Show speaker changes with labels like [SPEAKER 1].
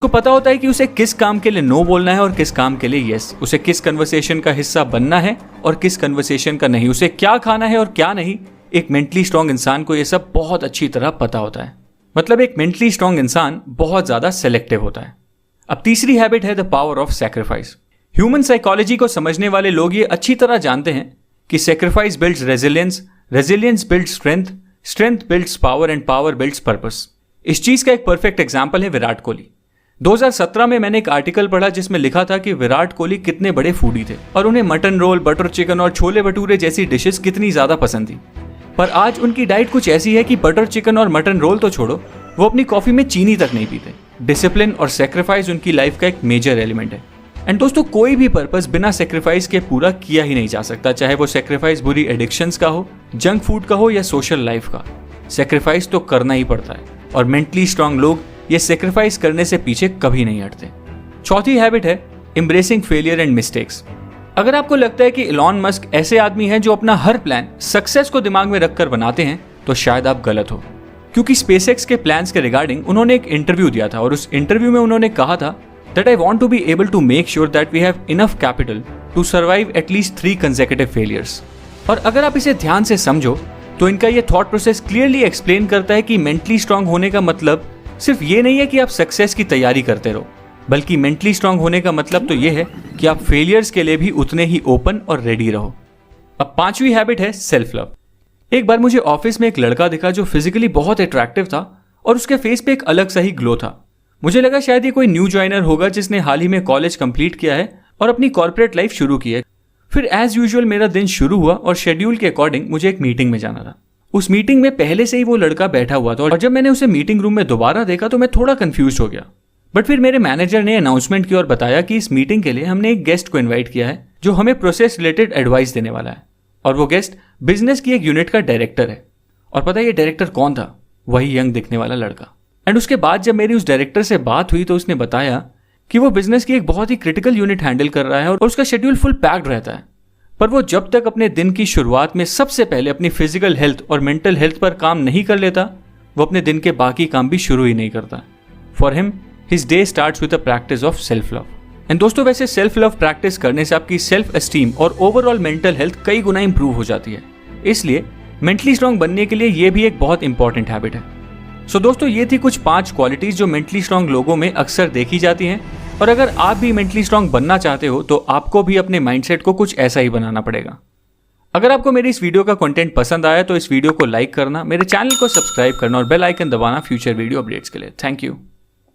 [SPEAKER 1] को पता होता है कि उसे किस काम के लिए नो बोलना है और किस काम के लिए यस, उसे किस कन्वर्सेशन का हिस्सा बनना है और किस कन्वर्सेशन का नहीं, उसे क्या खाना है और क्या नहीं। एक मेंटली स्ट्रांग इंसान को यह सब बहुत अच्छी तरह पता होता है। मतलब एक मेंटली स्ट्रांग इंसान बहुत ज्यादा सेलेक्टिव होता है। अब तीसरी हैबिट है the power of sacrifice. Human psychology को समझने वाले लोग ये अच्छी तरह जानते हैं कि sacrifice builds resilience, resilience builds strength, strength builds power and power builds purpose. इस चीज का एक परफेक्ट एग्जाम्पल है विराट कोहली। 2017 में मैंने एक आर्टिकल पढ़ा जिसमें लिखा था कि विराट कोहली कितने बड़े फूडी थे और उन्हें मटन रोल, बटर चिकन और छोले भटूरे जैसी डिशेस कितनी ज्यादा पसंद थी। पर आज उनकी डाइट कुछ ऐसी है कि बटर चिकन और मटन रोल तो छोड़ो, वो अपनी कॉफी में चीनी तक नहीं पीते। डिसिप्लिन और सेक्रीफाइस उनकी लाइफ का एक मेजर एलिमेंट है। एंड दोस्तों, कोई भी पर्पस बिना सेक्रीफाइस के पूरा किया ही नहीं जा सकता, चाहे वो सेक्रीफाइस बुरी एडिक्शंस का हो, जंक फूड का हो या सोशल लाइफ का। सेक्रीफाइस तो करना ही पड़ता है और मेंटली स्ट्रांग लोग ये सेक्रीफाइस करने से पीछे कभी नहीं हटते। चौथी हैबिट है एम्ब्रेसिंग फेलियर एंड मिस्टेक्स। अगर आपको लगता है कि इलॉन मस्क ऐसे आदमी हैं जो अपना हर प्लान सक्सेस को दिमाग में रखकर बनाते हैं, तो शायद आप गलत हो। क्योंकि स्पेसएक्स के प्लान्स के रिगार्डिंग उन्होंने एक इंटरव्यू दिया था और उस इंटरव्यू में उन्होंने कहा था that I want to be able to make sure that we have enough capital to survive at least 3 consecutive failures. और अगर आप इसे ध्यान से समझो तो इनका ये थॉट प्रोसेस क्लियरली एक्सप्लेन करता है कि मेंटली स्ट्रांग होने का मतलब सिर्फ ये नहीं है कि आप सक्सेस की तैयारी करते रहो, बल्कि मेंटली स्ट्रांग होने का मतलब तो ये है कि आप फेलियर्स के लिए भी उतने ही ओपन और रेडी रहो। अब पांचवी हैबिट है सेल्फ लव। एक बार मुझे ऑफिस में एक लड़का दिखा जो फिजिकली बहुत अट्रैक्टिव था और उसके फेस पे एक अलग सा ही ग्लो था। मुझे लगा शायद ये कोई न्यू ज्वाइनर होगा जिसने हाल ही में कॉलेज कंप्लीट किया है और अपनी कॉर्पोरेट लाइफ शुरू की है। फिर एज यूजुअल मेरा दिन शुरू हुआ और शेड्यूल के अकॉर्डिंग मुझे एक मीटिंग में जाना था। उस मीटिंग में पहले से ही वो लड़का बैठा हुआ था और जब मैंने उसे मीटिंग रूम में दोबारा देखा तो मैं थोड़ा कंफ्यूज हो गया। बट फिर मेरे मैनेजर ने अनाउंसमेंट की और बताया कि इस मीटिंग के लिए हमने एक गेस्ट को इनवाइट किया है जो हमें प्रोसेस रिलेटेड एडवाइस देने वाला है। और वो गेस्ट बिजनेस की एक यूनिट का डायरेक्टर है। और पता है ये डायरेक्टर कौन था? वही यंग दिखने वाला लड़का। एंड उसके बाद जब मेरी उस डायरेक्टर से बात हुई तो उसने बताया कि वो बिजनेस की एक बहुत ही क्रिटिकल यूनिट हैंडल कर रहा है और उसका शेड्यूल फुल पैक्ड रहता है। पर वो जब तक अपने दिन की शुरुआत में सबसे पहले अपनी फिजिकल हेल्थ और मेंटल हेल्थ पर काम नहीं कर लेता, वो अपने दिन के बाकी काम भी शुरू ही नहीं करता। For him his day starts with a practice of self love. And दोस्तों, वैसे सेल्फ लव प्रैक्टिस करने से आपकी सेल्फ एस्टीम और ओवरऑल मेंटल हेल्थ कई गुना इंप्रूव हो जाती है। इसलिए मेंटली स्ट्रांग बनने के लिए ये भी एक बहुत इंपॉर्टेंट हैबिट है। सो दोस्तों, ये थी कुछ 5 क्वालिटीज जो मेंटली स्ट्रांग लोगों में अक्सर देखी जाती हैं। और अगर आप भी मेंटली स्ट्रांग बनना चाहते हो तो आपको भी अपने माइंडसेट को कुछ ऐसा ही बनाना पड़ेगा। अगर आपको मेरी इस वीडियो का कंटेंट पसंद आया तो इस वीडियो को लाइक करना, मेरे चैनल को सब्सक्राइब करना और बेल आइकन दबाना फ्यूचर वीडियो अपडेट्स के लिए। Thank you.